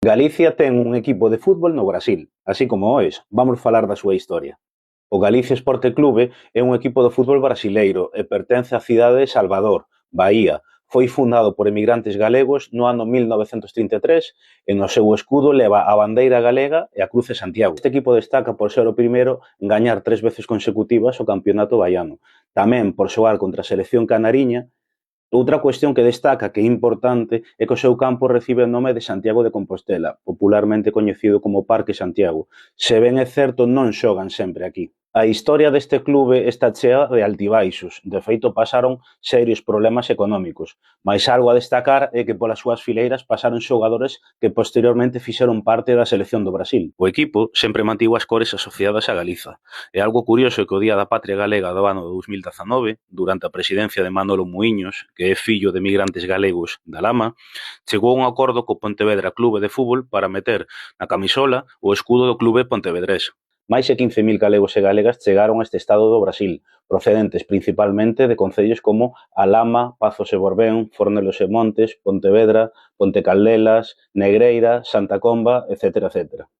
Galicia ten un equipo de fútbol no Brasil, así como hoes, vamos falar da súa historia. O Galicia Esporte Clube é un equipo de fútbol brasileiro e pertence á cidade de Salvador, Bahía. Foi fundado por emigrantes galegos no ano 1933 e no seu escudo leva a bandeira galega e a cruz de Santiago. Este equipo destaca por ser o primeiro en gañar 3 veces consecutivas o campeonato baiano, tamén por xogar contra a selección canariña. Outra cuestión que destaca, que é importante, é que o seu campo recibe o nome de Santiago de Compostela, popularmente coñecido como Parque Santiago. Se ben é certo, non xogan sempre aquí. A historia deste clube está chea de altibaixos, de feito pasaron serios problemas económicos, mais algo a destacar é que polas súas fileiras pasaron xogadores que posteriormente fixeron parte da selección do Brasil. O equipo sempre mantivo as cores asociadas a Galiza. É algo curioso que o Día da Patria Galega do ano 2019, durante a presidencia de Manolo Muíños, que é fillo de emigrantes galegos da Lama, chegou a un acordo co Pontevedra Clube de Fútbol para meter na camisola o escudo do clube pontevedrés. Máis de 15.000 galegos e galegas chegaron a este estado do Brasil, procedentes principalmente de concellos como A Lama, Pazos e Borbén, Fornelos e Montes, Pontevedra, Ponte Caldelas, Negreira, Santa Comba, etcétera, etcétera.